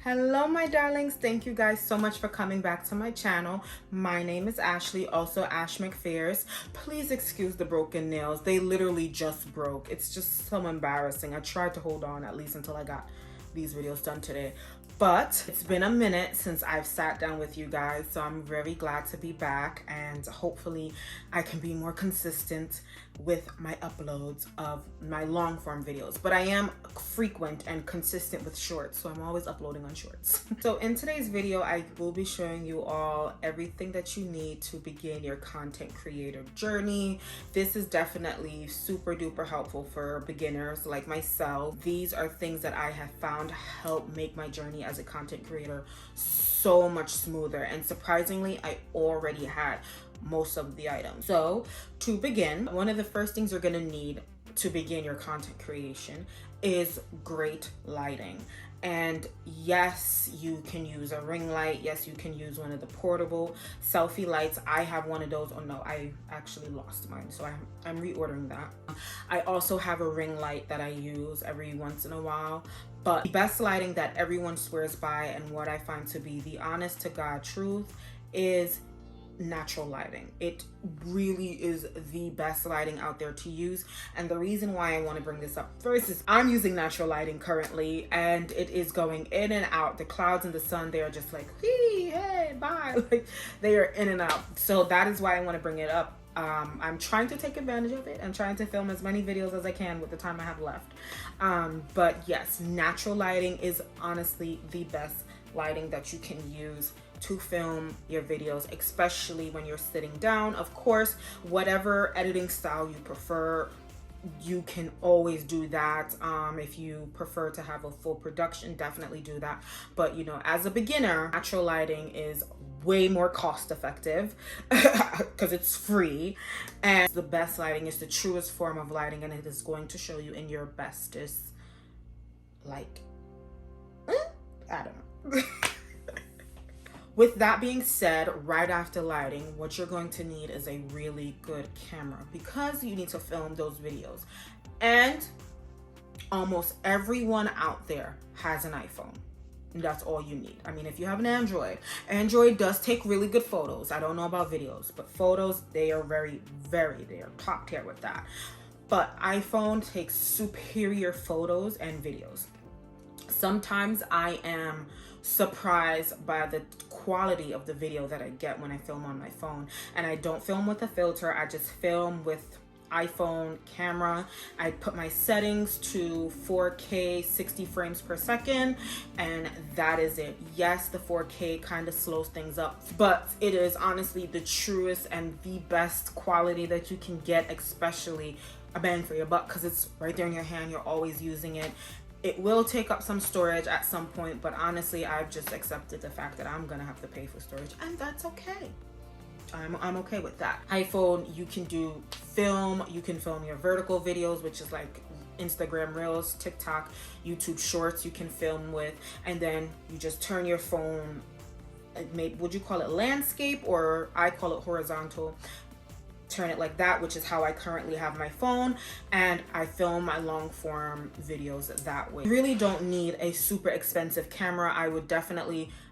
Hello my darlings, thank you guys so much for coming back to my channel. My name is Ashley, also Ash McPhairs. Please excuse the broken nails. They literally just broke. It's just so embarrassing. I tried to hold on at least until I got these videos done today. But it's been a minute since I've sat down with you guys, so I'm very glad to be back, and hopefully I can be more consistent with my uploads of my long form videos. But I am frequent and consistent with shorts, so I'm always uploading on shorts. So in today's video, I will be showing you all everything that you need to begin your content creator journey. This is definitely super duper helpful for beginners like myself. These are things that I have found help make my journey as a content creator so much smoother, and surprisingly I already had most of the items. So to begin, one of the first things you're going to need to begin your content creation is great lighting. And yes, you can use a ring light. Yes, you can use one of the portable selfie lights. I have one of those. Oh no, I actually lost mine, so I'm reordering that. I also have a ring light that I use every once in a while. But the best lighting that everyone swears by, and what I find to be the honest to God truth, is natural lighting. It really is the best lighting out there to use. And the reason why I want to bring this up first is I'm using natural lighting currently, and it is going in and out. The clouds and the sun, they are just like, hey, bye. Like, they are in and out. So that is why I want to bring it up. I'm trying to take advantage of it and trying to film as many videos as I can with the time I have left. But yes, natural lighting is honestly the best lighting that you can use to film your videos, especially when you're sitting down. Of course, whatever editing style you prefer, you can always do that. If you prefer to have a full production, definitely do that. But you know, as a beginner, natural lighting is way more cost effective because it's free, and the best lighting is the truest form of lighting, and it is going to show you in your bestest light. I don't know. With that being said, right after lighting, what you're going to need is a really good camera, because you need to film those videos. And almost everyone out there has an iPhone. And that's all you need. I mean, if you have an Android does take really good photos. I don't know about videos, but photos, they are they are top tier with that. But iPhone takes superior photos and videos. Sometimes I am surprised by the quality of the video that I get when I film on my phone. And I don't film with a filter, I just film with iPhone camera. I put my settings to 4K 60 frames per second, and that is it. Yes, the 4K kind of slows things up, but it is honestly the truest and the best quality that you can get, especially a bang for your buck, because it's right there in your hand. You're always using it. It will take up some storage at some point, but honestly, I've just accepted the fact that I'm gonna have to pay for storage, and that's okay. I'm okay with that. iPhone, you can do film. You can film your vertical videos, which is like Instagram Reels, TikTok, YouTube Shorts you can film with, and then you just turn your phone, maybe, would you call it landscape, or I call it horizontal. Turn it like that, which is how I currently have my phone, and I film my long form videos that way. You really don't need a super expensive camera.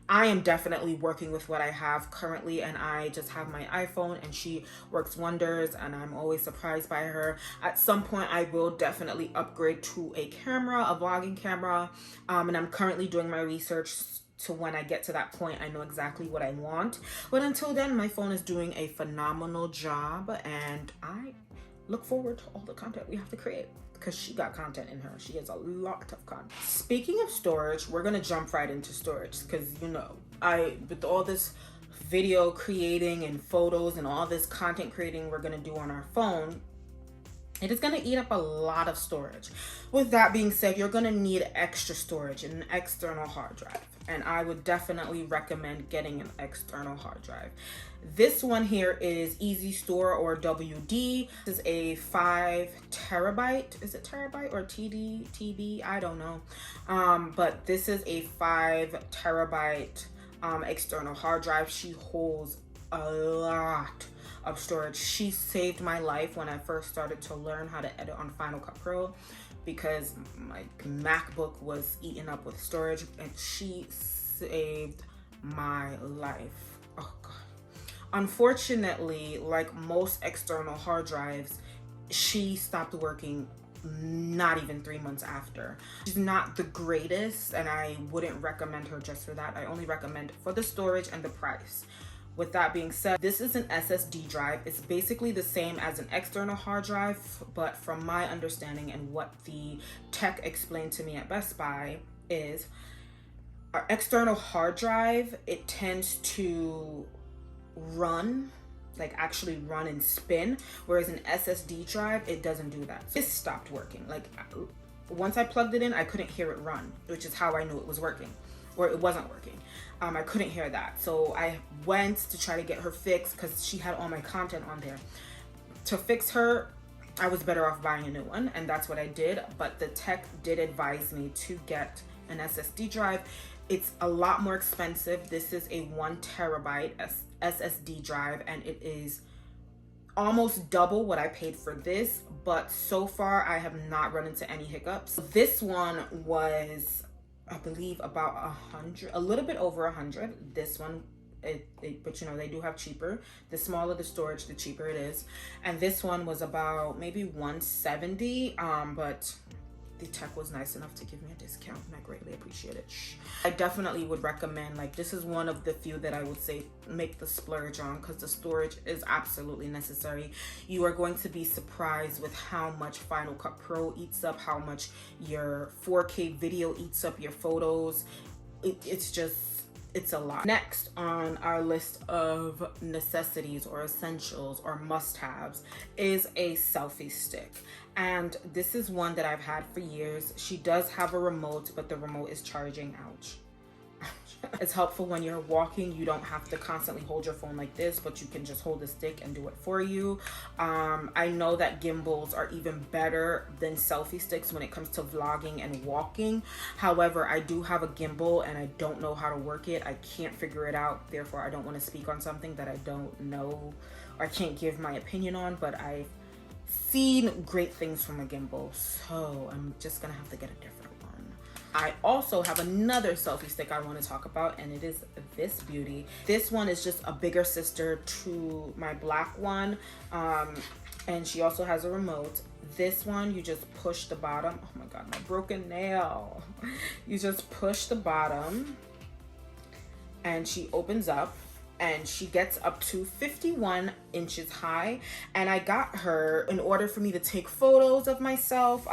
I am definitely working with what I have currently, and I just have my iPhone, and she works wonders, and I'm always surprised by her. At some point I will definitely upgrade to a camera, a vlogging camera, and I'm currently doing my research. So when I get to that point, I know exactly what I want. But until then, my phone is doing a phenomenal job, and I look forward to all the content we have to create, because she got content in her. She has a lot of content. Speaking of storage, we're gonna jump right into storage, because you know, with all this video creating and photos and all this content creating we're gonna do on our phone, it is going to eat up a lot of storage. With that being said, you're going to need extra storage, an external hard drive. And I would definitely recommend getting an external hard drive. This one here is Easy Store, or WD. This is a 5 terabyte. Is it terabyte or TB? I don't know. But this is a 5 terabyte external hard drive. She holds a lot of storage. She saved my life when I first started to learn how to edit on Final Cut Pro, because my MacBook was eaten up with storage, and she saved my life. Oh God. Unfortunately, like most external hard drives, she stopped working not even 3 months after. She's not the greatest, and I wouldn't recommend her just for that. I only recommend for the storage and the price. With that being said, this is an SSD drive. It's basically the same as an external hard drive, but from my understanding and what the tech explained to me at Best Buy is, our external hard drive, it tends to run, like actually run and spin, whereas an SSD drive, it doesn't do that. So it stopped working. Like once I plugged it in, I couldn't hear it run, which is how I knew it was working, or it wasn't working. I couldn't hear that. So I went to try to get her fixed because she had all my content on there. To fix her, I was better off buying a new one, and that's what I did. But the tech did advise me to get an SSD drive. It's a lot more expensive. This is a 1 terabyte SSD drive, and it is almost double what I paid for this, but so far I have not run into any hiccups. This one was, I believe, about 100, a little bit over 100. This one, but you know, they do have cheaper. The smaller the storage, the cheaper it is. And this one was about maybe 170, but the tech was nice enough to give me a discount, and I greatly appreciate it. I definitely would recommend, like, this is one of the few that I would say make the splurge on, because the storage is absolutely necessary. You are going to be surprised with how much Final Cut Pro eats up, how much your 4K video eats up your photos. It's a lot. Next on our list of necessities or essentials or must-haves is a selfie stick. And this is one that I've had for years. She does have a remote, but the remote is charging. Ouch. It's helpful when you're walking. You don't have to constantly hold your phone like this, but you can just hold the stick and do it for you. I know that gimbals are even better than selfie sticks when it comes to vlogging and walking. However, I do have a gimbal and I don't know how to work it. I can't figure it out. Therefore, I don't want to speak on something that I don't know or I can't give my opinion on, but I've seen great things from a gimbal, so I'm just gonna have to get a different one. I also have another selfie stick I want to talk about, and it is this beauty. This one is just a bigger sister to my black one, and she also has a remote. This one, you just push the bottom. Oh my god, my broken nail. You just push the bottom and she opens up, and she gets up to 51 inches high. And I got her in order for me to take photos of myself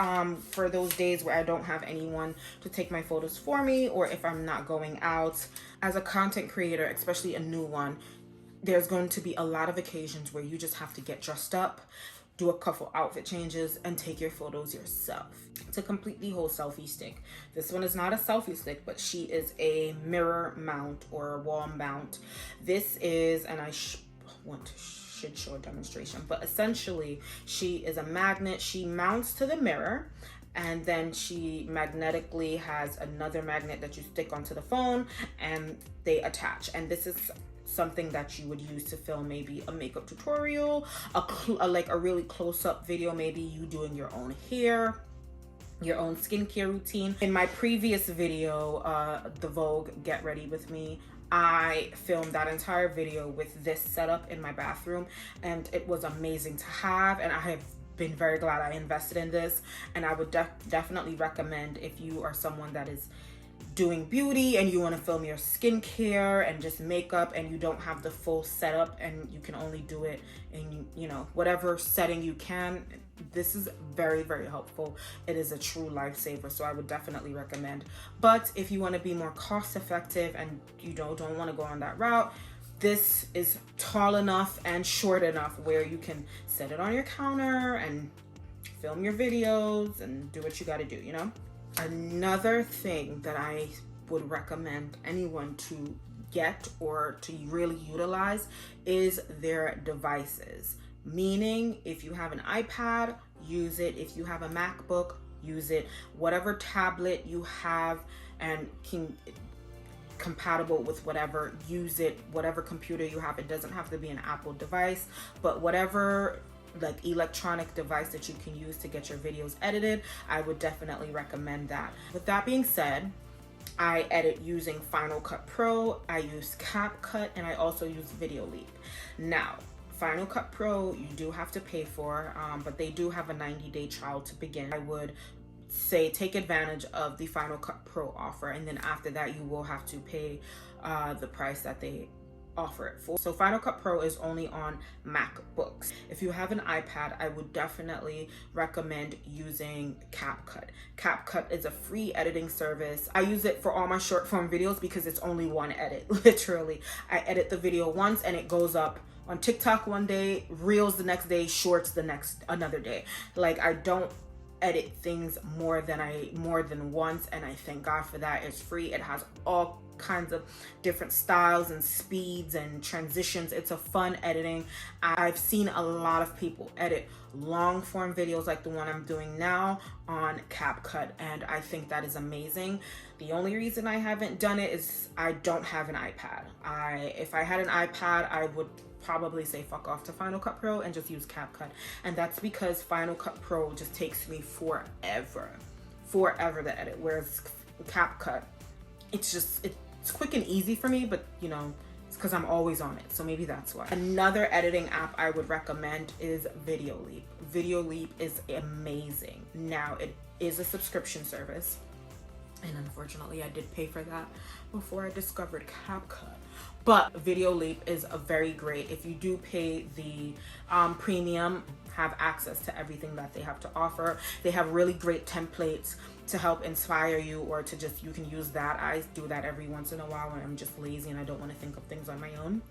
for those days where I don't have anyone to take my photos for me, or if I'm not going out. As a content creator, especially a new one, there's going to be a lot of occasions where you just have to get dressed up, do a couple outfit changes, and take your photos yourself. It's a completely whole selfie stick. This one is not a selfie stick, but she is a mirror mount or a wall mount. This is, and I should show a demonstration, but essentially she is a magnet. She mounts to the mirror, and then she magnetically has another magnet that you stick onto the phone, and they attach. And this is something that you would use to film maybe a makeup tutorial, like a really close-up video, maybe you doing your own hair, your own skincare routine. In my previous video, the Vogue Get Ready With Me, I filmed that entire video with this setup in my bathroom, and it was amazing to have, and I have been very glad I invested in this. And I would definitely recommend, if you are someone that is doing beauty and you want to film your skincare and just makeup, and you don't have the full setup and you can only do it in, you know, whatever setting you can, this is very, very helpful. It is a true lifesaver, so I would definitely recommend. But if you want to be more cost effective and you don't want to go on that route, this is tall enough and short enough where you can set it on your counter and film your videos and do what you got to do, you know. Another thing that I would recommend anyone to get or to really utilize is their devices. Meaning, if you have an iPad, use it. If you have a MacBook, use it. Whatever tablet you have and can compatible with whatever, use it, whatever computer you have. It doesn't have to be an Apple device, but whatever like electronic device that you can use to get your videos edited, I would definitely recommend that. With that being said, I edit using Final Cut Pro, I use Capeut, and I also use Video Leap. Now, Final Cut Pro, you do have to pay for, but they do have a 90-day trial to begin. I would say take advantage of the Final Cut Pro offer, and then after that you will have to pay the price that they offer it for. So Final Cut Pro is only on MacBooks. If you have an iPad, I would definitely recommend using Capeut. Capeut is a free editing service. I use it for all my short form videos because it's only one edit. Literally, I edit the video once and it goes up on TikTok one day, Reels the next day, Shorts another day. Like, I don't edit things more than once, and I thank God for that. It's free. It has all kinds of different styles and speeds and transitions. It's a fun editing. I've seen a lot of people edit long form videos like the one I'm doing now on Capeut, and I think that is amazing. The only reason I haven't done it is I don't have an iPad. If I had an iPad, I would probably say fuck off to Final Cut Pro and just use Capeut. And that's because Final Cut Pro just takes me forever to edit, whereas Capeut, it's quick and easy for me, but you know, it's because I'm always on it, so maybe that's why. Another editing app I would recommend is Video Leap. Video Leap is amazing. Now, it is a subscription service, and unfortunately I did pay for that before I discovered Capeut. But Video Leap is a very great, if you do pay the premium, have access to everything that they have to offer. They have really great templates to help inspire you, or to just, you can use that. I do that every once in a while when I'm just lazy and I don't want to think of things on my own.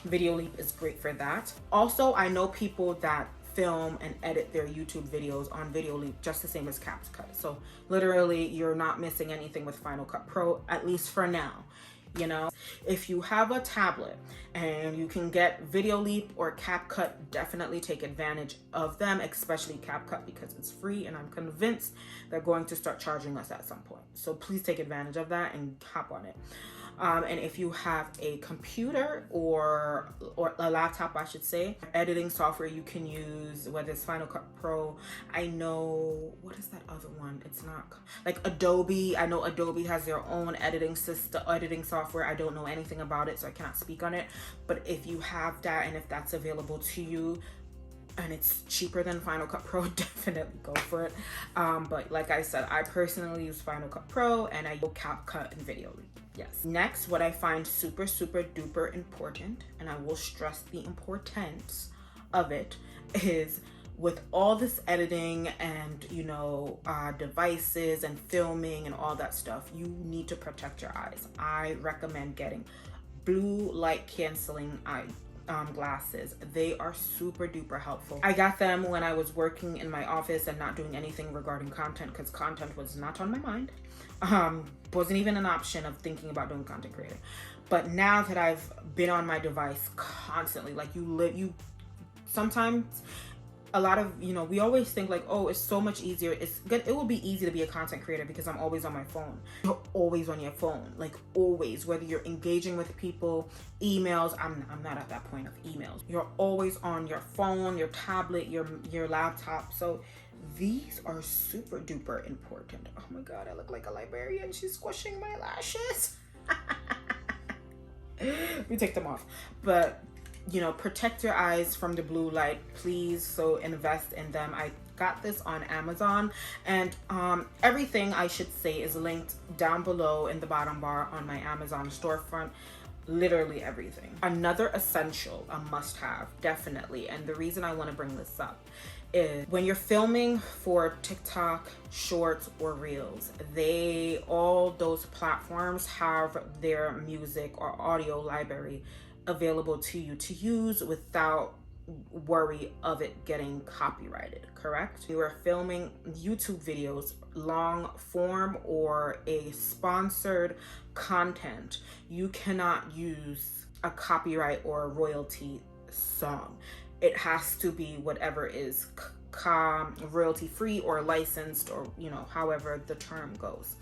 Video Leap is great for that. Also, I know people that film and edit their YouTube videos on Video Leap just the same as Capeut. So literally, you're not missing anything with Final Cut Pro, at least for now. You know, if you have a tablet and you can get Video Leap or Capeut, definitely take advantage of them, especially Capeut, because it's free, and I'm convinced they're going to start charging us at some point. So please take advantage of that and hop on it. And if you have a computer or a laptop, I should say, editing software you can use, whether it's Final Cut Pro, I know, what is that other one? It's not, like Adobe. I know Adobe has their own editing software. I don't know anything about it, so I cannot speak on it. But if you have that, and if that's available to you, and it's cheaper than Final Cut Pro, definitely go for it. But like I said, I personally use Final Cut Pro, and I use Capeut and Video Leap. Yes. Next, what I find super duper important, and I will stress the importance of it, is with all this editing and, you know, devices and filming and all that stuff, you need to protect your eyes. I recommend getting blue light canceling glasses. They are super duper helpful. I got them when I was working in my office and not doing anything regarding content, because content was not on my mind. Wasn't even an option of thinking about doing content creating. But now that I've been on my device constantly, like you sometimes, a lot of, you know, we always think like, oh, it's so much easier. It will be easy to be a content creator because I'm always on my phone. You're always on your phone, like always, whether you're engaging with people, emails. I'm not at that point of emails. You're always on your phone, your tablet, your laptop. So these are super duper important. Oh my God, I look like a librarian. She's squishing my lashes. We take them off. But you know, protect your eyes from the blue light, please. So invest in them. I got this on Amazon, and everything, I should say, is linked down below in the bottom bar on my Amazon storefront. Literally everything. Another essential, a must-have, definitely, and the reason I want to bring this up is when you're filming for TikTok, Shorts, or Reels, all those platforms have their music or audio library available to you to use without worry of it getting copyrighted, correct? You are filming YouTube videos, long form or a sponsored content, you cannot use a copyright or a royalty song. It has to be whatever is royalty free or licensed, or, you know, however the term goes.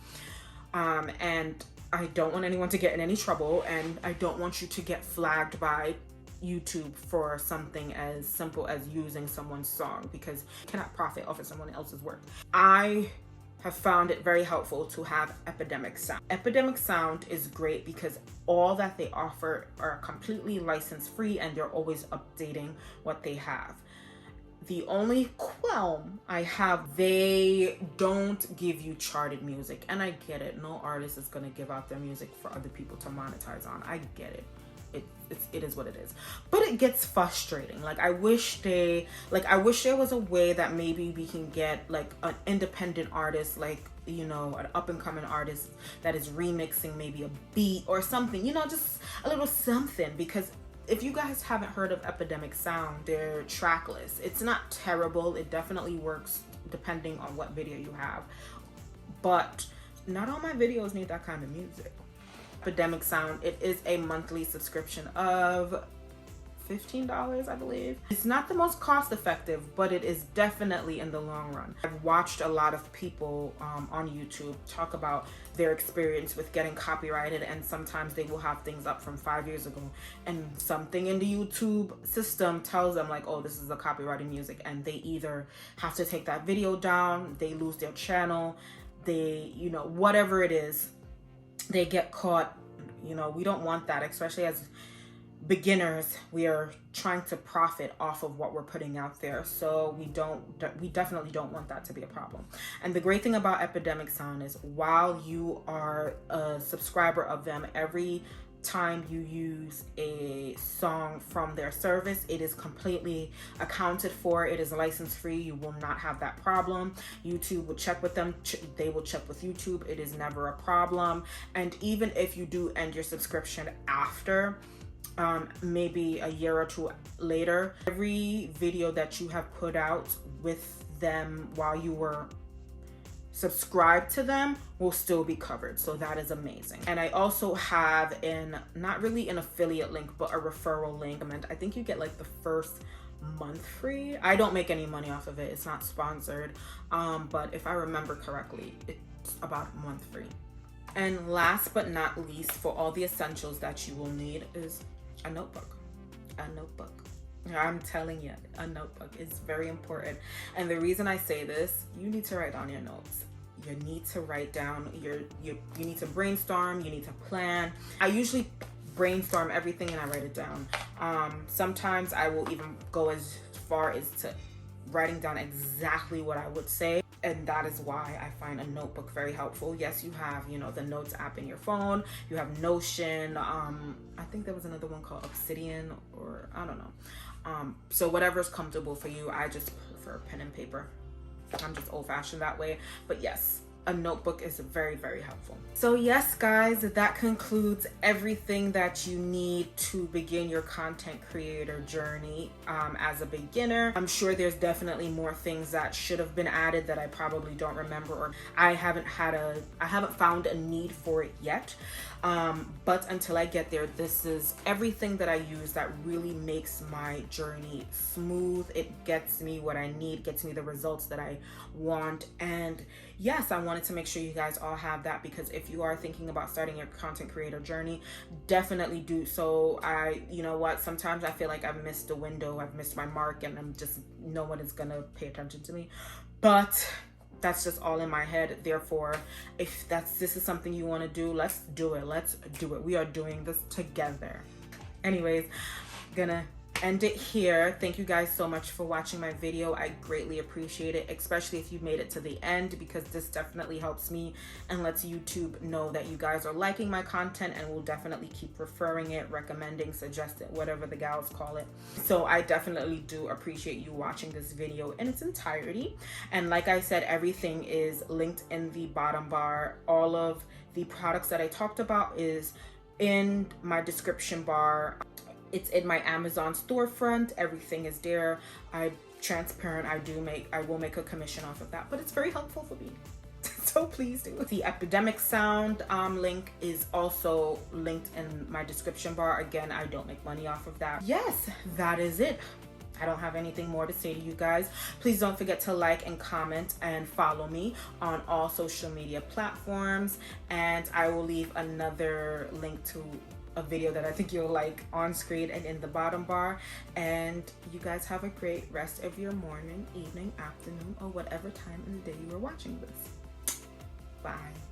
And I don't want anyone to get in any trouble, and I don't want you to get flagged by YouTube for something as simple as using someone's song, because you cannot profit off of someone else's work. I have found it very helpful to have Epidemic Sound. Epidemic Sound is great because all that they offer are completely license free, and they're always updating what they have. The only qualm I have, they don't give you charted music, and I get it. No artist is gonna give out their music for other people to monetize on. I get it. It is what it is, but it gets frustrating. Like, I wish there was a way that maybe we can get like an independent artist, like, you know, an up-and-coming artist that is remixing maybe a beat or something, you know, just a little something. Because if you guys haven't heard of Epidemic Sound, they're trackless. It's not terrible. It definitely works depending on what video you have, but not all my videos need that kind of music. Epidemic Sound, it is a monthly subscription of $15, I believe. It's not the most cost effective, but it is definitely in the long run. I've watched a lot of people on YouTube talk about their experience with getting copyrighted, and sometimes they will have things up from 5 years ago, and something in the YouTube system tells them like, oh, this is a copyrighted music, and they either have to take that video down, they lose their channel, they, you know, whatever it is, they get caught. You know, we don't want that, especially as beginners. We are trying to profit off of what we're putting out there, so we definitely don't want that to be a problem. And the great thing about Epidemic Sound is, while you are a subscriber of them, every time you use a song from their service, it is completely accounted for. It is license free. You will not have that problem. YouTube will check with them, they will check with YouTube. It is never a problem. And even if you do end your subscription after maybe a year or two later, every video that you have put out with them while you were subscribed to them will still be covered. So that is amazing. And I also have not really an affiliate link, but a referral link. And I think you get like the first month free. I don't make any money off of it. It's not sponsored. But if I remember correctly, it's about a month free. And last but not least, for all the essentials that you will need is a notebook. A notebook. I'm telling you, a notebook is very important. And the reason I say this, you need to write down your notes. You need to write down you need to brainstorm, you need to plan. I usually brainstorm everything and I write it down. Sometimes I will even go as far as to writing down exactly what I would say. And that is why I find a notebook very helpful. Yes, you have, you know, the notes app in your phone, you have Notion. I think there was another one called Obsidian, or I don't know. So whatever's comfortable for you. I just prefer pen and paper. I'm just old-fashioned that way. But yes, a notebook is very, very helpful. So yes, guys, that concludes everything that you need to begin your content creator journey as a beginner. I'm sure there's definitely more things that should have been added that I probably don't remember, or I haven't found a need for it yet. But until I get there, this is everything that I use that really makes my journey smooth. It gets me what I need, gets me the results that I want. And yes, I wanted to make sure you guys all have that, because if you are thinking about starting your content creator journey, definitely do so. You know what, sometimes I feel like I've missed the window, I've missed my mark, and no one is gonna pay attention to me. But that's just all in my head. Therefore, if this is something you want to do, let's do it. Let's do it. We are doing this together. Anyways, gonna end it here. Thank you guys so much for watching my video. I greatly appreciate it, especially if you made it to the end, because this definitely helps me and lets YouTube know that you guys are liking my content, and will definitely keep referring it, recommending, suggesting, whatever the gals call it. So I definitely do appreciate you watching this video in its entirety. And like I said, everything is linked in the bottom bar. All of the products that I talked about is in my description bar. It's in my Amazon storefront. Everything is there. I'm transparent. I will make a commission off of that, but it's very helpful for me. So please do. The Epidemic Sound link is also linked in my description bar. Again, I don't make money off of that. Yes, that is it. I don't have anything more to say to you guys. Please don't forget to like and comment and follow me on all social media platforms. And I will leave another link to a video that I think you'll like on screen and in the bottom bar. And you guys have a great rest of your morning, evening, afternoon, or whatever time in the day you are watching this. Bye.